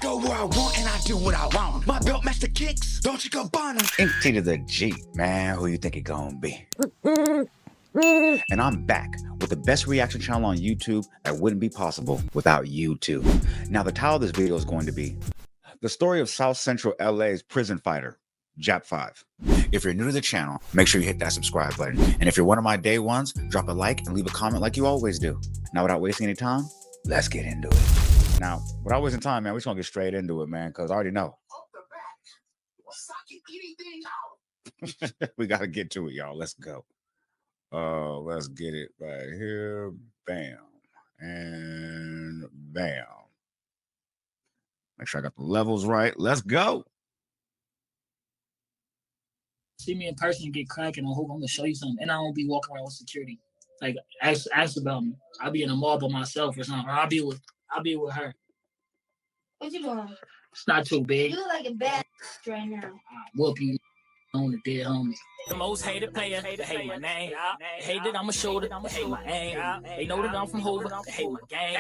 go where I want and I do what I want. My belt match the kicks, don't you go burn them. Empty to the G, man, who you think it gonna be? And I'm back with the best reaction channel on YouTube that wouldn't be possible without YouTube. Now, the title of this video is going to be the story of South Central LA's prison fighter, Jap5. If you're new to the channel, make sure you hit that subscribe button. And if you're one of my day ones, drop a like and leave a comment like you always do. Now, without wasting any time, let's get into it. Now, without wasting time, man, we're just gonna get straight into it, man, because I already know. We gotta get to it, y'all. Let's go. Let's get it right here. Bam. And bam. Make sure I got the levels right. Let's go. See me in person and get cracking on Hoover, I'm gonna show you something. And I don't be walking around with security. Like ask about me. I'll be in a mall by myself or something. Or I'll be with her. What you doing? It's not too big. You look like a bad right now. Whoop you on the dead homie. The most hated player, they hate my name. They hate that I'm a shoulder, they hate my aim. They know that I'm from Hoover, they hate my game.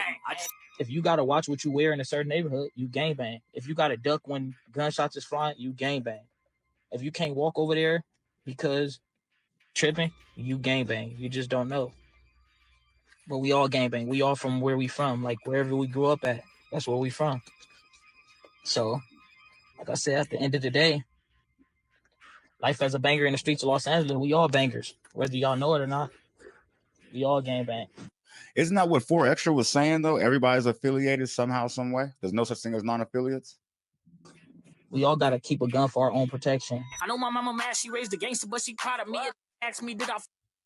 If you gotta watch what you wear in a certain neighborhood, you gangbang. If you gotta duck when gunshots is flying, you gangbang. If you can't walk over there because tripping, you gangbang. You just don't know. But we all gangbang. We all from where we from. Like wherever we grew up at, that's where we from. So, like I said, at the end of the day, life as a banger in the streets of Los Angeles, we all bangers. Whether y'all know it or not, we all gangbang. Isn't that what 4 Extra was saying, though? Everybody's affiliated somehow, some way. There's no such thing as non-affiliates. We all got to keep a gun for our own protection. I know my mama mad, she raised a gangster, but she proud of me. Asked me, did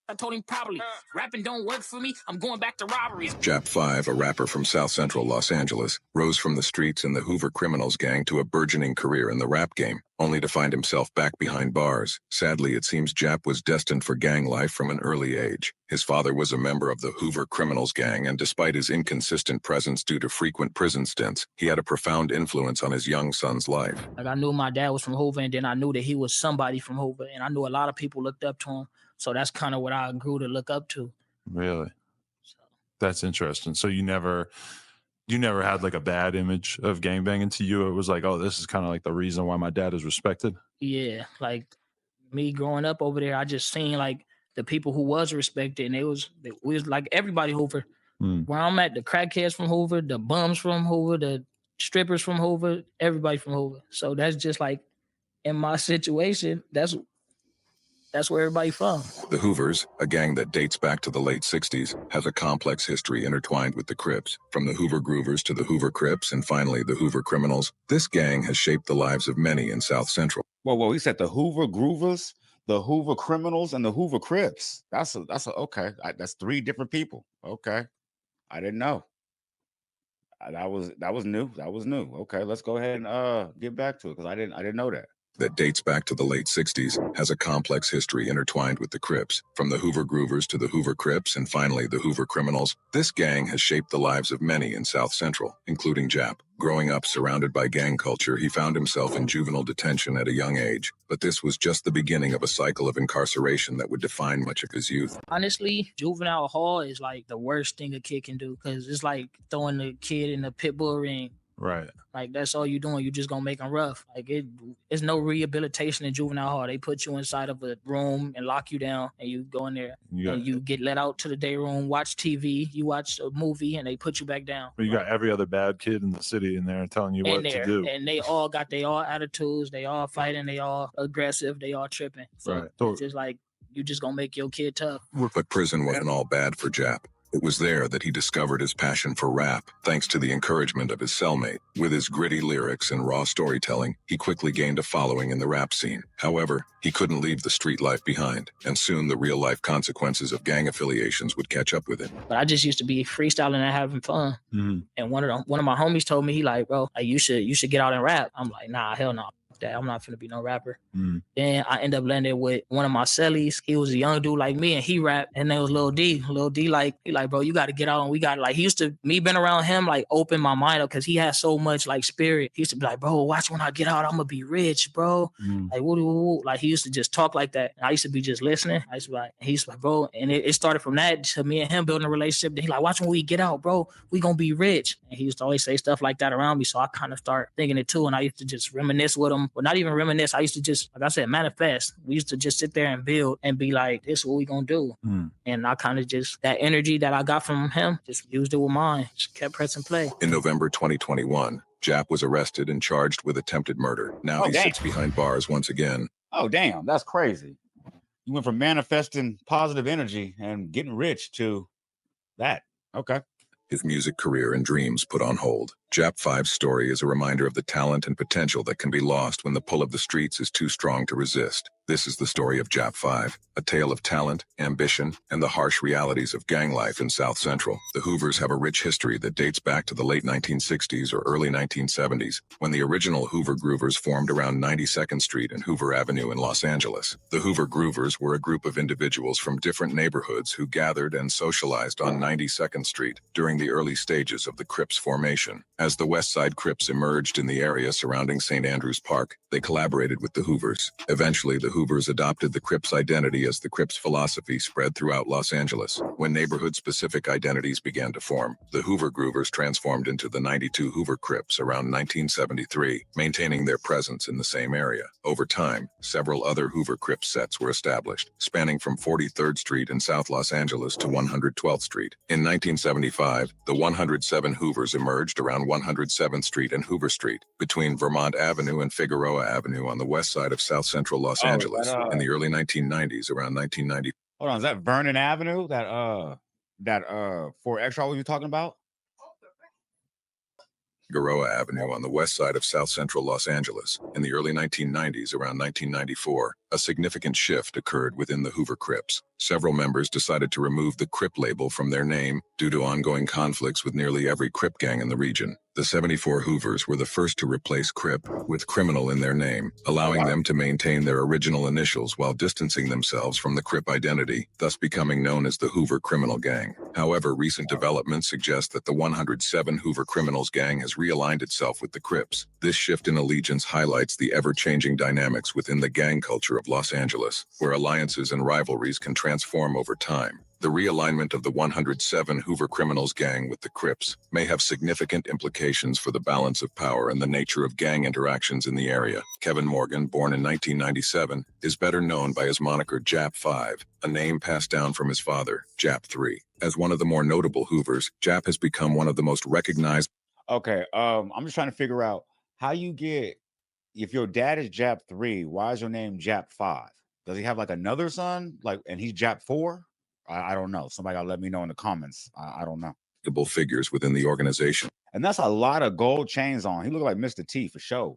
I told him probably. Rapping don't work for me, I'm going back to robberies. Jap5, a rapper from South Central Los Angeles, rose from the streets in the Hoover Criminals gang to a burgeoning career in the rap game, only to find himself back behind bars. Sadly, it seems Jap was destined for gang life from an early age. His father was a member of the Hoover Criminals gang, and despite his inconsistent presence due to frequent prison stints, he had a profound influence on his young son's life. Like I knew my dad was from Hoover, and then I knew that he was somebody from Hoover, and I knew a lot of people looked up to him. So that's kind of what I grew to look up to. Really? So. That's interesting. So you never had like a bad image of gangbanging to you? It was like, oh, this is kind of like the reason why my dad is respected? Yeah, like me growing up over there, I just seen like the people who was respected, and we was like everybody Hoover. Where I'm at, the crackheads from Hoover, the bums from Hoover, the strippers from Hoover, everybody from Hoover. So that's just like in my situation, that's where everybody from. The Hoovers, a gang that dates back to the late 60s, has a complex history intertwined with the Crips. From the Hoover Groovers to the Hoover Crips and finally the Hoover Criminals, this gang has shaped the lives of many in South Central. Whoa, he said the Hoover Groovers, the Hoover Criminals, and the Hoover Crips. That's okay. That's 3 different people. Okay. I didn't know. That was new. That was new. Okay, let's go ahead and get back to it because I didn't know that. That dates back to the late 60s, has a complex history intertwined with the Crips. From the Hoover Groovers to the Hoover Crips and finally the Hoover Criminals, this gang has shaped the lives of many in South Central, including Jap. Growing up surrounded by gang culture, he found himself in juvenile detention at a young age. But this was just the beginning of a cycle of incarceration that would define much of his youth. Honestly, juvenile hall is like the worst thing a kid can do because it's like throwing the kid in a pit bull ring. Right. Like that's all you're doing. You're just gonna make them rough. Like it's no rehabilitation in juvenile hall. They put you inside of a room and lock you down, and you go in there and you get let out to the day room, watch TV, you watch a movie, and they put you back down. But you got every other bad kid in the city in there telling you what to do. And they all got attitudes. They all fighting. They all aggressive. They all tripping. So right. It's just like you just gonna make your kid tough. But prison wasn't all bad for Jap. It was there that he discovered his passion for rap, thanks to the encouragement of his cellmate. With his gritty lyrics and raw storytelling, he quickly gained a following in the rap scene. However, he couldn't leave the street life behind, and soon the real-life consequences of gang affiliations would catch up with him. But I just used to be freestyling and having fun. And one of my homies told me, he like, bro, like, you should get out and rap. I'm like, nah, hell no. that. I'm not finna be no rapper. Then I end up landing with one of my cellies. He was a young dude like me, and he rapped. And there was Lil D. Lil D, he like, bro, you got to get out, and we got like. He used to me being around him like open my mind up because he had so much like spirit. He used to be like, bro, watch when I get out, I'm gonna be rich, bro. Like woo. Like he used to just talk like that. And I used to be just listening. I used to be like, he used to be like, bro, and it started from that to me and him building a relationship. Then he like, watch when we get out, bro, we gonna be rich. And he used to always say stuff like that around me, so I kind of start thinking it too. And I used to just reminisce with him, but not even reminisce. I used to just, like I said, manifest. We used to just sit there and build and be like, this is what we gonna do. And I kind of just, that energy that I got from him, just used it with mine. Just kept pressing play. In November 2021, Jap was arrested and charged with attempted murder. Now he sits behind bars once again. Oh, damn. That's crazy. You went from manifesting positive energy and getting rich to that. Okay. His music career and dreams put on hold. Jap5's story is a reminder of the talent and potential that can be lost when the pull of the streets is too strong to resist. This is the story of Jap5, a tale of talent, ambition, and the harsh realities of gang life in South Central. The Hoovers have a rich history that dates back to the late 1960s or early 1970s, when the original Hoover Groovers formed around 92nd Street and Hoover Avenue in Los Angeles. The Hoover Groovers were a group of individuals from different neighborhoods who gathered and socialized on 92nd Street during the early stages of the Crips formation. As the West Side Crips emerged in the area surrounding St. Andrews Park, they collaborated with the Hoovers. Eventually, the Hoovers adopted the Crips identity as the Crips philosophy spread throughout Los Angeles. When neighborhood-specific identities began to form, the Hoover Groovers transformed into the 92 Hoover Crips around 1973, maintaining their presence in the same area. Over time, several other Hoover Crips sets were established, spanning from 43rd Street in South Los Angeles to 112th Street. In 1975, the 107 Hoovers emerged around 107th Street and Hoover Street, between Vermont Avenue and Figueroa Avenue on the west side of South Central Los Angeles. In the early 1990s, around 1990. Hold on, is that Vernon Avenue? That 4X what you talking about? Figueroa Avenue on the west side of South Central Los Angeles. In the early 1990s, around 1994, a significant shift occurred within the Hoover Crips. Several members decided to remove the Crip label from their name due to ongoing conflicts with nearly every Crip gang in the region. The 74 Hoovers were the first to replace Crip with criminal in their name, allowing them to maintain their original initials while distancing themselves from the Crip identity, thus becoming known as the Hoover Criminal Gang. However, recent developments suggest that the 107 Hoover Criminals Gang has realigned itself with the Crips. This shift in allegiance highlights the ever-changing dynamics within the gang culture of Los Angeles, where alliances and rivalries can transform over time. The realignment of the 107 Hoover Criminals Gang with the Crips may have significant implications for the balance of power and the nature of gang interactions in the area. Kevin Morgan, born in 1997, is better known by his moniker Jap5, a name passed down from his father, Jap3. As one of the more notable Hoovers, Jap has become one of the most recognized. Okay, I'm just trying to figure out how you get, if your dad is Jap3, why is your name Jap5? Does he have like another son, and he's Jap4? I don't know. Somebody gotta let me know in the comments. I don't know. Figures within the organization. And that's a lot of gold chains on. He looked like Mr. T for sure.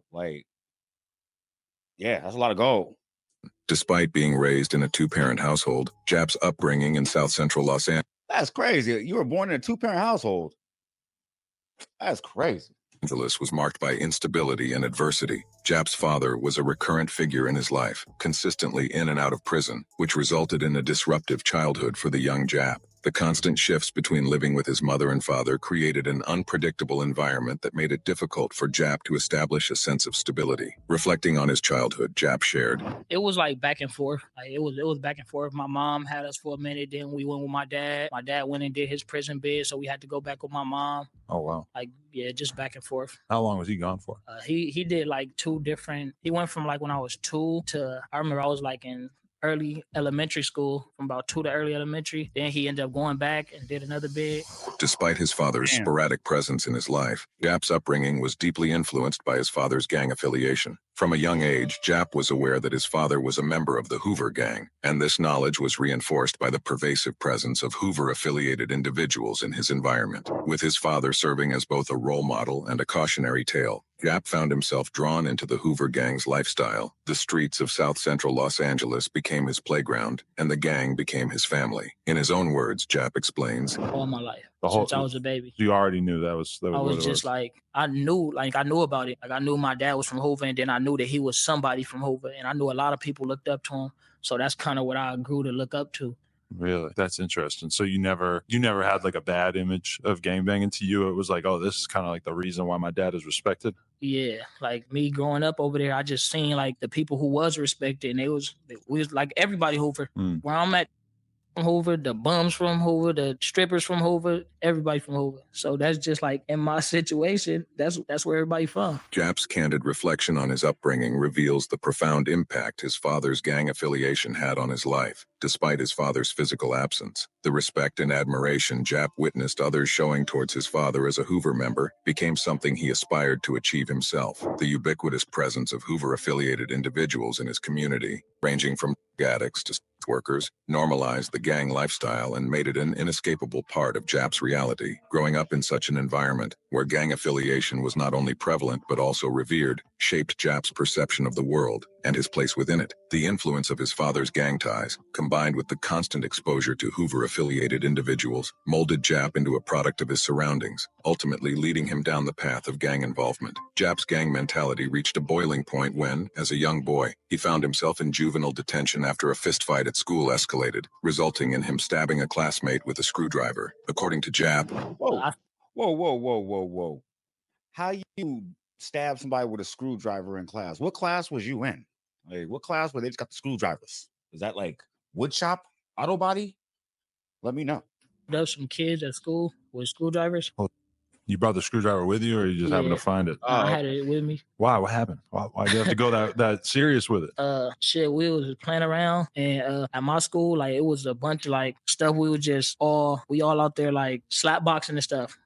Yeah, that's a lot of gold. Despite being raised in a two-parent household, Jap's upbringing in South Central Los Angeles. That's crazy. You were born in a two-parent household. That's crazy. Angeles was marked by instability and adversity. Jap's father was a recurrent figure in his life, consistently in and out of prison, which resulted in a disruptive childhood for the young Jap. The constant shifts between living with his mother and father created an unpredictable environment that made it difficult for Jap to establish a sense of stability. Reflecting on his childhood, Jap shared, it was like back and forth. It was back and forth. My mom had us for a minute, then we went with my dad. My dad went and did his prison bid, so we had to go back with my mom. Oh, wow. Just back and forth. How long was he gone for? He did like two different, he went from like when I was 2 to, I remember I was like in early elementary school, from about 2 to early elementary. Then he ended up going back and did another bid. Despite his father's sporadic presence in his life, Jap's upbringing was deeply influenced by his father's gang affiliation. From a young age, Jap was aware that his father was a member of the Hoover Gang, and this knowledge was reinforced by the pervasive presence of Hoover-affiliated individuals in his environment. With his father serving as both a role model and a cautionary tale, Jap found himself drawn into the Hoover Gang's lifestyle. The streets of South Central Los Angeles became his playground, and the gang became his family. In his own words, Jap explains, all my life. The whole, since I was a baby. you already knew that was I what was it just was. like, I knew about it. Like I knew my dad was from Hoover, and then I knew that he was somebody from Hoover, and I knew a lot of people looked up to him. So that's kind of what I grew to look up to. Really? That's interesting. So you never had like a bad image of gangbanging to you. It was like, oh, this is kind of like the reason why my dad is respected. Yeah, like me growing up over there, I just seen like the people who was respected, and we was like everybody Hoover. Where I'm at from Hoover, the bums from Hoover, the strippers from Hoover, everybody from Hoover. So that's just like in my situation, that's where everybody from. Jap's candid reflection on his upbringing reveals the profound impact his father's gang affiliation had on his life. Despite his father's physical absence, the respect and admiration Jap witnessed others showing towards his father as a Hoover member became something he aspired to achieve himself. The ubiquitous presence of Hoover-affiliated individuals in his community, ranging from addicts to workers, normalized the gang lifestyle and made it an inescapable part of Jap's reality. Growing up in such an environment, where gang affiliation was not only prevalent but also revered, shaped Jap's perception of the world and his place within it. The influence of his father's gang ties, combined with the constant exposure to Hoover-affiliated individuals, molded Jap into a product of his surroundings, ultimately leading him down the path of gang involvement. Jap's gang mentality reached a boiling point when, as a young boy, he found himself in juvenile detention after a fistfight at school escalated, resulting in him stabbing a classmate with a screwdriver. According to Jap, Whoa. How you stab somebody with a screwdriver in class? What class was you in? Like, what class where they just got the screwdrivers? Is that like wood shop, auto body? Let me know. There's some kids at school with screwdrivers. You brought the screwdriver with you, or you just happened to find it? I had it with me. Why? What happened? Why'd you have to go that serious with it? Shit, we was just playing around, and at my school, like it was a bunch of like stuff. We all out there like slap boxing and stuff.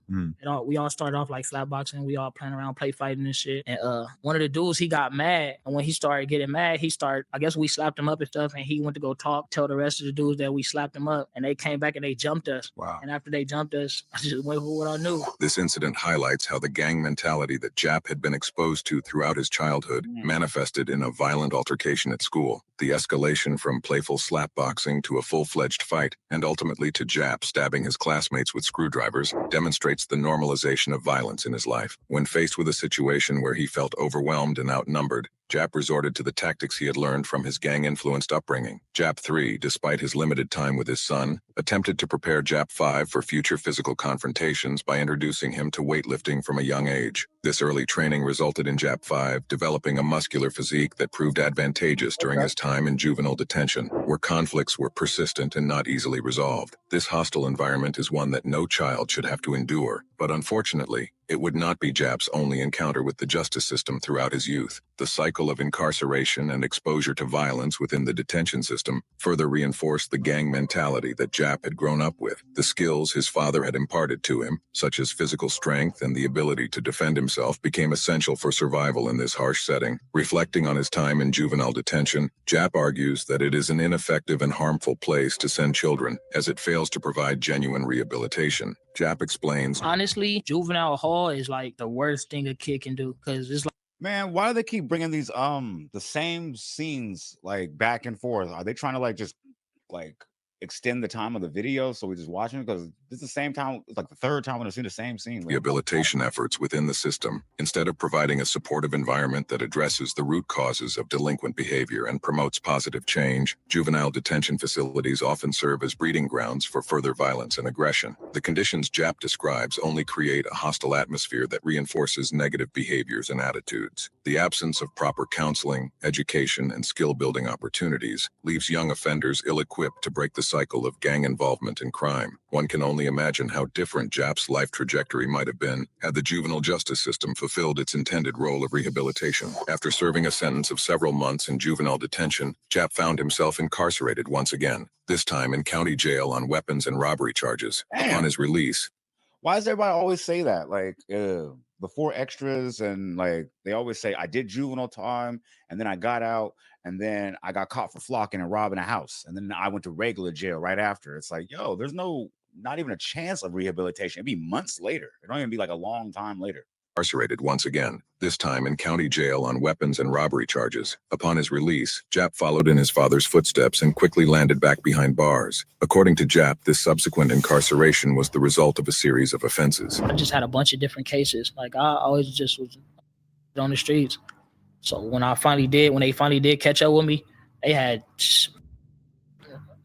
We all started off like slap boxing. We all playing around, play fighting and shit. And one of the dudes, he got mad, and when he started getting mad, I guess we slapped him up and stuff, and he went to go tell the rest of the dudes that we slapped him up, and they came back and they jumped us. Wow. And after they jumped us, I just went for what I knew. This incident highlights how the gang mentality that Jap had been exposed to throughout his childhood manifested in a violent altercation at school. The escalation from playful slapboxing to a full-fledged fight, and ultimately to Jap stabbing his classmates with screwdrivers, demonstrates the normalization of violence in his life. When faced with a situation where he felt overwhelmed and outnumbered, Jap resorted to the tactics he had learned from his gang-influenced upbringing. Jap3, despite his limited time with his son, attempted to prepare Jap5 for future physical confrontations by introducing him to weightlifting from a young age. This early training resulted in Jap5 developing a muscular physique that proved advantageous during his time in juvenile detention, where conflicts were persistent and not easily resolved. This hostile environment is one that no child should have to endure, but unfortunately, it would not be Jap's only encounter with the justice system throughout his youth. The cycle of incarceration and exposure to violence within the detention system further reinforced the gang mentality that Jap had grown up with. The skills his father had imparted to him, such as physical strength and the ability to defend himself, became essential for survival in this harsh setting. Reflecting on his time in juvenile detention, Jap argues that it is an ineffective and harmful place to send children, as it fails to provide genuine rehabilitation. Jap explains, honestly, juvenile hall is like the worst thing a kid can do, because it's like, man, why do they keep bringing these the same scenes like back and forth? Are they trying to like just like extend the time of the video so we just watching it? Because this is the same time, it's like the third time when I've seen the same scene. Rehabilitation efforts within the system, instead of providing a supportive environment that addresses the root causes of delinquent behavior and promotes positive change, juvenile detention facilities often serve as breeding grounds for further violence and aggression. The conditions Jap describes only create a hostile atmosphere that reinforces negative behaviors and attitudes. The absence of proper counseling, education, and skill-building opportunities leaves young offenders ill-equipped to break the cycle of gang involvement and crime. One can only imagine how different Jap's life trajectory might have been had the juvenile justice system fulfilled its intended role of rehabilitation. After serving a sentence of several months in juvenile detention, Jap found himself incarcerated once again, this time in county jail on weapons and robbery charges. Upon his release, why does everybody always say that? Like, before extras, and like they always say, I did juvenile time, and then I got out, and then I got caught for flocking and robbing a house, and then I went to regular jail right after. It's like, yo, there's not even a chance of rehabilitation. It'd be months later. It don't even be like a long time later. incarcerated once again, this time in county jail on weapons and robbery charges. Upon his release, Jap followed in his father's footsteps and quickly landed back behind bars. According to Jap, this subsequent incarceration was the result of a series of offenses. I just had a bunch of different cases. Like I always just was on the streets. So when they finally did catch up with me, they had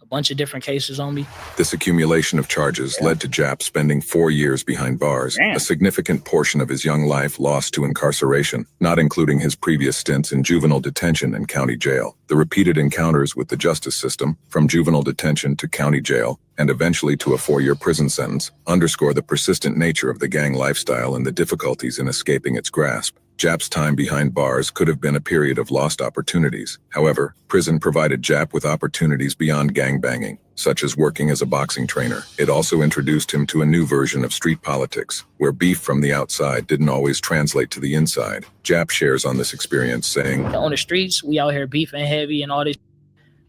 a bunch of different cases on me. This accumulation of charges led to Jap spending 4 years behind bars, a significant portion of his young life lost to incarceration, not including his previous stints in juvenile detention and county jail. The repeated encounters with the justice system, from juvenile detention to county jail, and eventually to a 4-year prison sentence, underscore the persistent nature of the gang lifestyle and the difficulties in escaping its grasp. Jap's time behind bars could have been a period of lost opportunities. However, prison provided Jap with opportunities beyond gangbanging, such as working as a boxing trainer. It also introduced him to a new version of street politics, where beef from the outside didn't always translate to the inside. Jap shares on this experience, saying, on the streets, we out here beefing heavy and all this,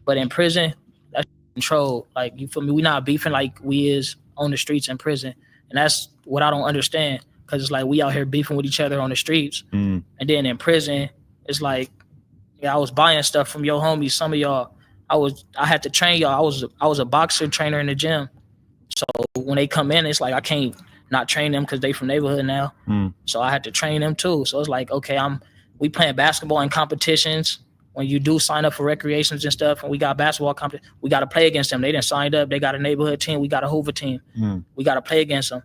but in prison, that's controlled. Like, you feel me? We not beefing like we is on the streets in prison. And that's what I don't understand. Cause it's like we out here beefing with each other on the streets, and then in prison, it's like, yeah, I was buying stuff from your homies. Some of y'all, I had to train y'all. I was a boxer trainer in the gym, so when they come in, it's like I can't not train them because they from neighborhood now. So I had to train them too. So it's like, okay, we playing basketball in competitions. When you do sign up for recreations and stuff, and we got basketball competition, we got to play against them. They didn't sign up. They got a neighborhood team. We got a Hoover team. We got to play against them.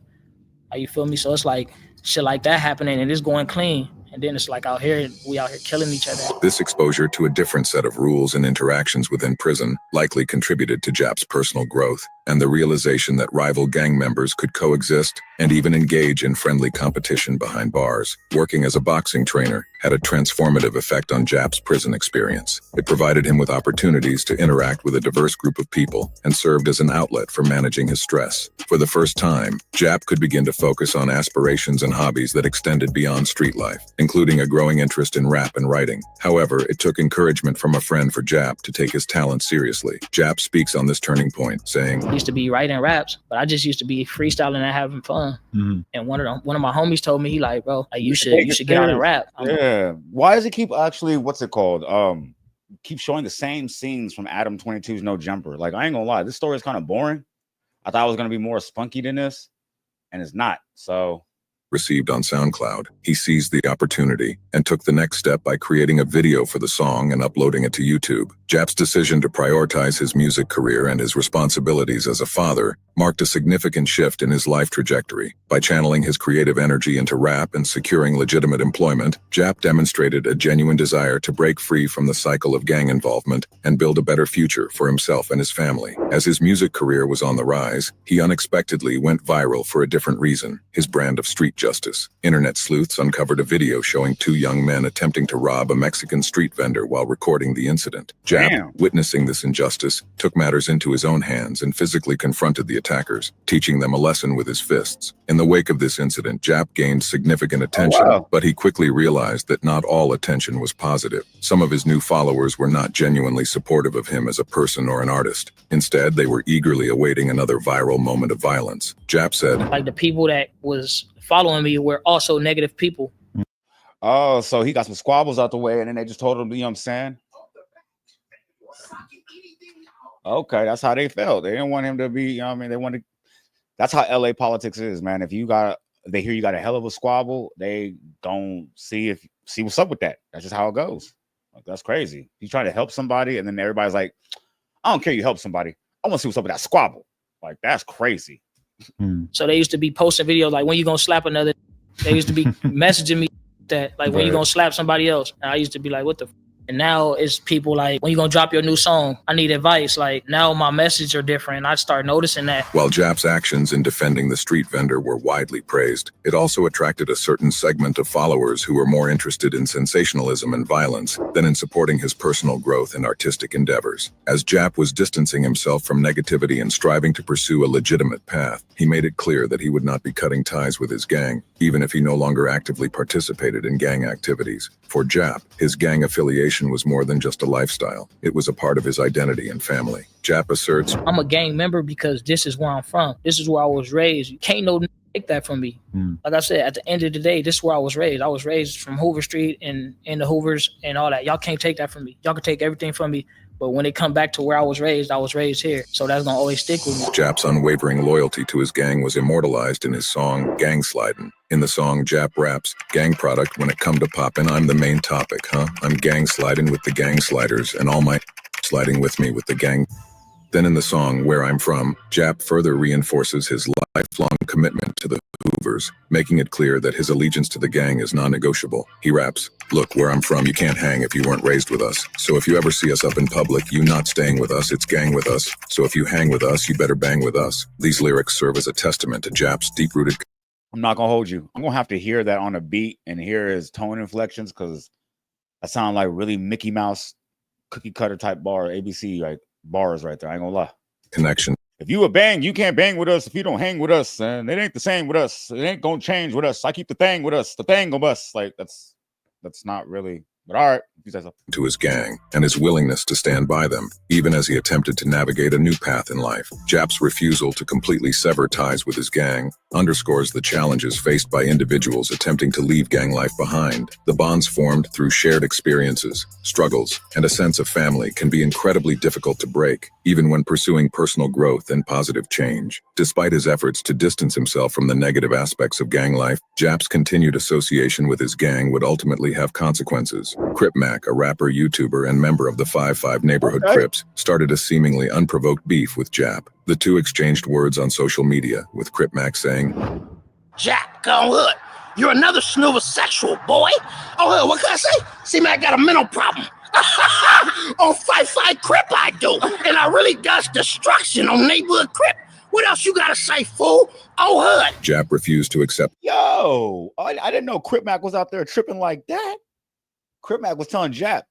You feel me? So it's like shit like that happening and it's going clean. And then it's like we out here killing each other. This exposure to a different set of rules and interactions within prison likely contributed to Jap's personal growth and the realization that rival gang members could coexist and even engage in friendly competition behind bars. Working as a boxing trainer had a transformative effect on Jap's prison experience. It provided him with opportunities to interact with a diverse group of people and served as an outlet for managing his stress. For the first time, Jap could begin to focus on aspirations and hobbies that extended beyond street life, including a growing interest in rap and writing. However, it took encouragement from a friend for Jap to take his talent seriously. Jap speaks on this turning point, saying, I used to be writing raps, but I just used to be freestyling and having fun. And one of my homies told me, he like, bro, like, you should get out and rap. Yeah. Why does it keep actually, what's it called? Keep showing the same scenes from Adam 22's No Jumper? Like, I ain't gonna lie, this story is kind of boring. I thought it was gonna be more spunky than this, and it's not. So received on SoundCloud, he seized the opportunity and took the next step by creating a video for the song and uploading it to YouTube. Jap's decision to prioritize his music career and his responsibilities as a father marked a significant shift in his life trajectory. By channeling his creative energy into rap and securing legitimate employment, Jap demonstrated a genuine desire to break free from the cycle of gang involvement and build a better future for himself and his family. As his music career was on the rise, he unexpectedly went viral for a different reason: his brand of street justice. Internet sleuths uncovered a video showing 2 young men attempting to rob a Mexican street vendor while recording the incident. Jap, witnessing this injustice, took matters into his own hands and physically confronted the attackers, teaching them a lesson with his fists. In the wake of this incident, Jap gained significant attention, but he quickly realized that not all attention was positive. Some of his new followers were not genuinely supportive of him as a person or an artist. Instead, they were eagerly awaiting another viral moment of violence. Jap said, like, the people that was following me were also negative people. Oh, so he got some squabbles out the way and then they just told him, you know what I'm saying? Okay, that's how they felt. They didn't want him to be, you know what I mean? They wanted, that's how LA politics is, man. If they hear you got a hell of a squabble, they don't see what's up with that. That's just how it goes. Like, that's crazy. You try to help somebody and then everybody's like, I don't care you help somebody. I want to see what's up with that squabble. Like, that's crazy. So they used to be posting videos like, when you gonna slap another? They used to be messaging me that, like, when you gonna slap somebody else? And I used to be like, what the? And now it's people like, when you gonna drop your new song? I need advice. Like, now my messages are different. I start noticing that. While Jap's actions in defending the street vendor were widely praised, it also attracted a certain segment of followers who were more interested in sensationalism and violence than in supporting his personal growth and artistic endeavors. As Jap was distancing himself from negativity and striving to pursue a legitimate path, he made it clear that he would not be cutting ties with his gang, even if he no longer actively participated in gang activities. For Jap, his gang affiliation was more than just a lifestyle. It was a part of his identity and family. Jap asserts, I'm a gang member because this is where I'm from. This is where I was raised. You can't no take that from me. Like I said, at the end of the day, this is where I was raised. I was raised from Hoover Street and in the Hoovers and all that. Y'all can't take that from me. Y'all can take everything from me. But when it come back to where I was raised here. So that's going to always stick with me. Jap's unwavering loyalty to his gang was immortalized in his song, Gang Slidin'. In the song, Jap raps, gang product, when it come to poppin', I'm the main topic, huh? I'm gang sliding with the gang sliders and all my sliding with me with the gang. Then in the song, Where I'm From, Jap further reinforces his lifelong commitment to the Hoovers, making it clear that his allegiance to the gang is non-negotiable. He raps, look, where I'm from, you can't hang if you weren't raised with us. So if you ever see us up in public, you not staying with us, it's gang with us. So if you hang with us, you better bang with us. These lyrics serve as a testament to Jap's deep-rooted... I'm not going to hold you. I'm going to have to hear that on a beat and hear his tone inflections because that sound like really Mickey Mouse cookie cutter type bar, ABC, like bars right there. I ain't gonna lie. Connection. If you a bang, you can't bang with us. If you don't hang with us, and it ain't the same with us. It ain't gonna change with us. I keep the thing with us. The thing of us. Like that's not really. But all right. To his gang and his willingness to stand by them, even as he attempted to navigate a new path in life. Jap's refusal to completely sever ties with his gang underscores the challenges faced by individuals attempting to leave gang life behind. The bonds formed through shared experiences, struggles, and a sense of family can be incredibly difficult to break, even when pursuing personal growth and positive change. Despite his efforts to distance himself from the negative aspects of gang life, Jap's continued association with his gang would ultimately have consequences. Crip Mac, a rapper, YouTuber, and member of the 5-5 neighborhood Crips, started a seemingly unprovoked beef with Jap. The two exchanged words on social media, with Crip Mac saying, Jap, go hood. You're another snoover sexual boy. Oh, hood, what can I say? See, man, I got a mental problem. On 5-5 Crip I do. And I really does destruction on neighborhood Crip. What else you gotta say, fool? Oh, hood. Jap refused to accept. Yo, I didn't know Crip Mac was out there tripping like that. Crip Mac was telling Jap.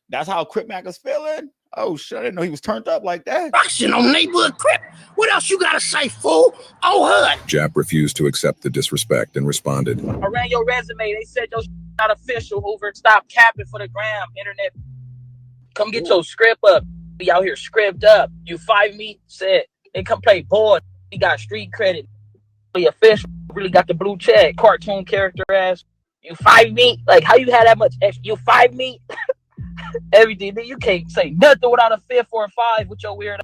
That's how Crip Mac is feeling. Oh shit, I didn't know he was turned up like that. Destruction on neighborhood Crip. What else you gotta say, fool? Oh, hood. Jap refused to accept the disrespect and responded, I ran your resume. They said your not official, Hoover. Stop capping for the gram, internet. Come get your script up. Be out here script up. You 5 me, said. They come play ball. He got street credit. The official really got the blue check. Cartoon character ass. You 5 me? Like, how you had that much extra? You 5 me? Everything. Then you can't say nothing without a 5th or a 5 with your weird.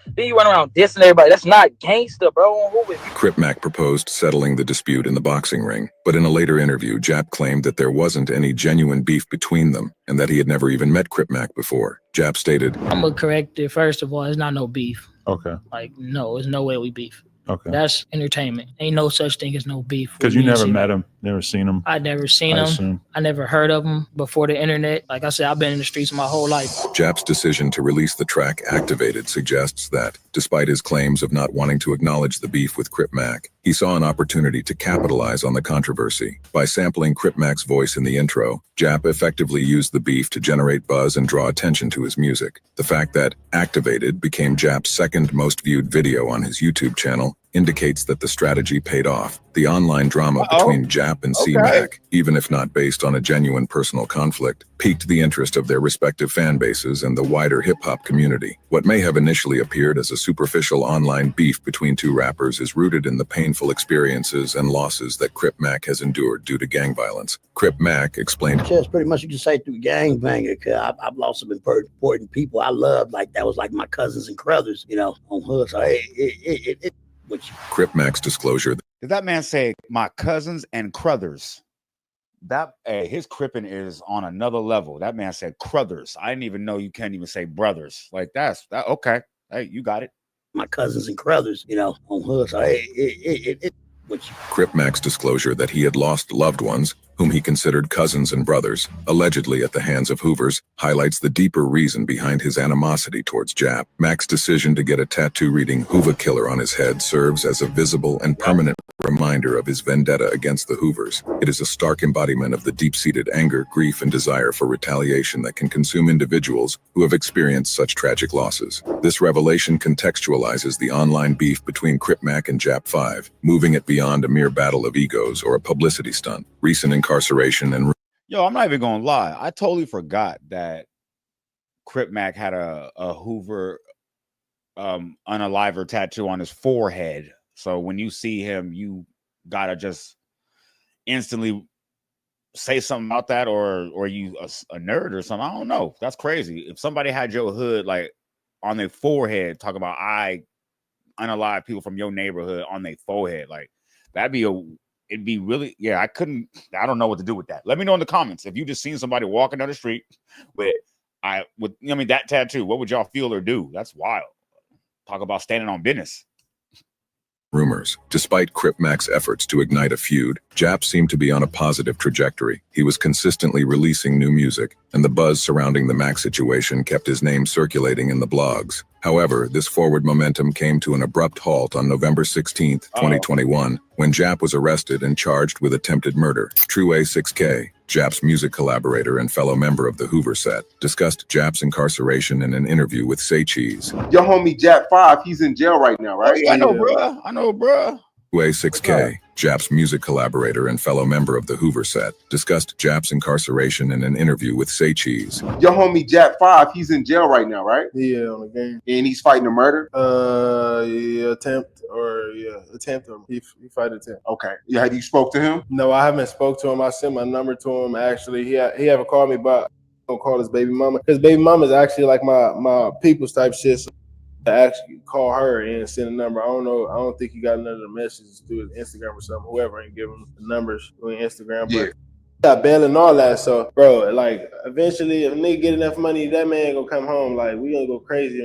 Then you run around dissing everybody. That's not gangster, bro. Crip Mac proposed settling the dispute in the boxing ring, but in a later interview, Jap claimed that there wasn't any genuine beef between them and that he had never even met Crip Mac before. Jap stated, I'm gonna correct it. First of all, it's not no beef. Okay. Like, no, there's no way we beef. Okay. That's entertainment. Ain't no such thing as no beef. Because you never met him, never seen him. I never seen him. I never heard of him before the internet. Like I said, I've been in the streets my whole life. Jap's decision to release the track Activated suggests that, despite his claims of not wanting to acknowledge the beef with Crip Mac, he saw an opportunity to capitalize on the controversy. By sampling Crip Mac's voice in the intro, Jap effectively used the beef to generate buzz and draw attention to his music. The fact that Activated became Jap's second most viewed video on his YouTube channel indicates that the strategy paid off. The online drama between Jap and C-Mac, even if not based on a genuine personal conflict, piqued the interest of their respective fan bases and the wider hip-hop community. What may have initially appeared as a superficial online beef between two rappers is rooted in the painful experiences and losses that Crip Mac has endured due to gang violence. Crip Mac explained, Just pretty much you can say through gang banging, because I've lost some important people I loved, like that was like my cousins and brothers, you know, on hood. So Crip Mac's disclosure. Did that man say my cousins and Crothers? That his cripping is on another level. That man said Crothers. I didn't even know you can't even say brothers. Like that. Okay. Hey, you got it. My cousins and brothers, you know, on hood. So Crip Mac's disclosure that he had lost loved ones, whom he considered cousins and brothers, allegedly at the hands of Hoovers, highlights the deeper reason behind his animosity towards Jap. Mac's decision to get a tattoo reading Hoover Killer on his head serves as a visible and permanent reminder of his vendetta against the Hoovers. It is a stark embodiment of the deep-seated anger, grief, and desire for retaliation that can consume individuals who have experienced such tragic losses. This revelation contextualizes the online beef between Crip Mac and Jap5, moving it beyond a mere battle of egos or a publicity stunt. Recent incarceration and... Yo, I'm not even gonna lie. I totally forgot that Crip Mac had a Hoover unaliver tattoo on his forehead. So when you see him, you gotta just instantly say something about that, or you a nerd or something. I don't know. That's crazy. If somebody had your hood like on their forehead, talk about I unalive people from your neighborhood on their forehead, like it'd be really, yeah. I don't know what to do with that. Let me know in the comments if you just seen somebody walking down the street with that tattoo. What would y'all feel or do? That's wild. Talk about standing on business. Rumors. Despite Crip Mac's efforts to ignite a feud, Jap seemed to be on a positive trajectory. He was consistently releasing new music, and the buzz surrounding the Mac situation kept his name circulating in the blogs. However, this forward momentum came to an abrupt halt on November 16th, 2021, when Jap was arrested and charged with attempted murder. True A6K, Jap's music collaborator and fellow member of the Hoover set, discussed Jap's incarceration in an interview with Jap5's. Your homie Jap5, he's in jail right now, right? Oh, yeah, I know, bruh. A6K, Jap's music collaborator and fellow member of the Hoover set, discussed Jap's incarceration in an interview with Jap5's. Your homie Jap5, he's in jail right now, right? Yeah, on the game. And he's fighting a murder? Attempt. He fight attempt. Okay. Yeah, have you spoke to him? No, I haven't spoke to him. I sent my number to him. Actually, he haven't called me, but I'm gonna call his baby mama. His baby mama is actually like my people's type shit. So I actually call her and send a number. I don't know. I don't think he got none of the messages through his Instagram or something. Whoever ain't give him the numbers through Instagram. But got bail and all that. So, bro, like eventually, if a nigga get enough money, that man gonna come home. Like we gonna go crazy.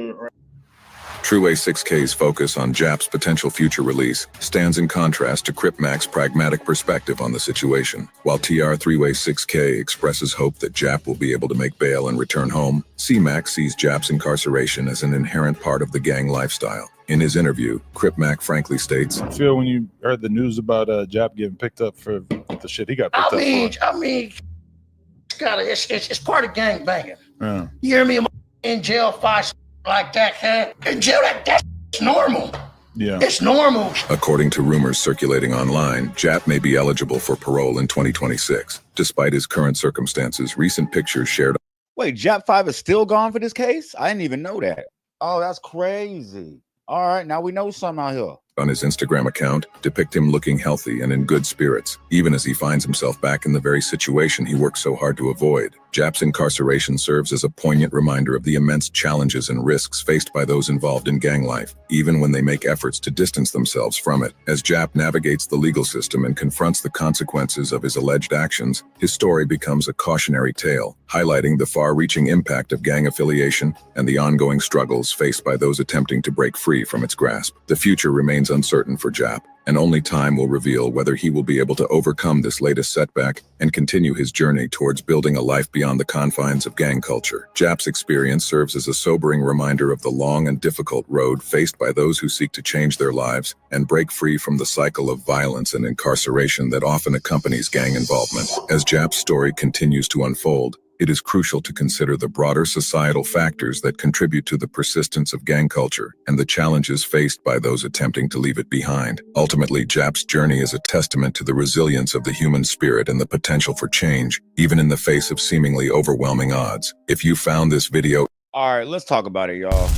True A6K's focus on Jap's potential future release stands in contrast to Crip Mac's pragmatic perspective on the situation. While TR3A6K expresses hope that Jap will be able to make bail and return home, C-Mac sees Jap's incarceration as an inherent part of the gang lifestyle. In his interview, Crip Mac frankly states, I feel when you heard the news about Jap getting picked up for the shit he got picked up for. It's part of gang banging. Yeah. You hear me? In jail, 5 like that, huh? In jail, that's normal. Yeah. It's normal. According to rumors circulating online, Jap may be eligible for parole in 2026. Despite his current circumstances, recent pictures shared. Wait, Jap5 is still gone for this case? I didn't even know that. Oh, that's crazy. All right, now we know something out here. On his Instagram account, depict him looking healthy and in good spirits, even as he finds himself back in the very situation he worked so hard to avoid. Jap's incarceration serves as a poignant reminder of the immense challenges and risks faced by those involved in gang life, even when they make efforts to distance themselves from it. As Jap navigates the legal system and confronts the consequences of his alleged actions, his story becomes a cautionary tale, highlighting the far-reaching impact of gang affiliation and the ongoing struggles faced by those attempting to break free from its grasp. The future remains uncertain for Jap, and only time will reveal whether he will be able to overcome this latest setback and continue his journey towards building a life beyond the confines of gang culture. Jap's experience serves as a sobering reminder of the long and difficult road faced by those who seek to change their lives and break free from the cycle of violence and incarceration that often accompanies gang involvement. As Jap's story continues to unfold, it is crucial to consider the broader societal factors that contribute to the persistence of gang culture and the challenges faced by those attempting to leave it behind. Ultimately, Jap's journey is a testament to the resilience of the human spirit and the potential for change, even in the face of seemingly overwhelming odds. If you found this video... All right, let's talk about it, y'all.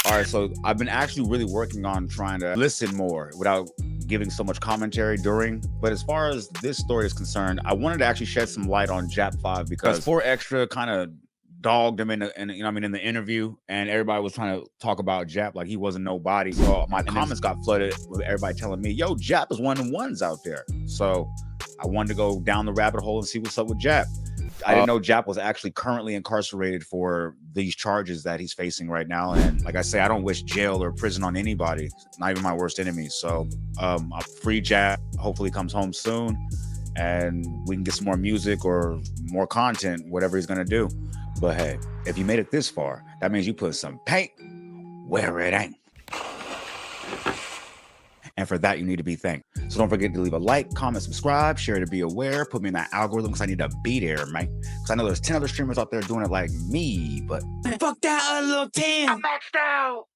All right, so I've been actually really working on trying to listen more without giving so much commentary during. But as far as this story is concerned, I wanted to actually shed some light on Jap5 because 4Extra kind of dogged him in the interview, and everybody was trying to talk about Jap like he wasn't nobody. So my comments got flooded with everybody telling me, yo, Jap is one of the ones out there. So I wanted to go down the rabbit hole and see what's up with Jap. I didn't know Jap was actually currently incarcerated for these charges that he's facing right now. And like I say, I don't wish jail or prison on anybody, not even my worst enemy. So I'll free Jap, hopefully comes home soon, and we can get some more music or more content, whatever he's gonna do. But hey, if you made it this far, that means you put some paint where it ain't. And for that, you need to be thanked. So don't forget to leave a like, comment, subscribe, share to be aware, put me in that algorithm because I need to be there, man. Because I know there's 10 other streamers out there doing it like me, but fuck that other little 10. I'm maxed out.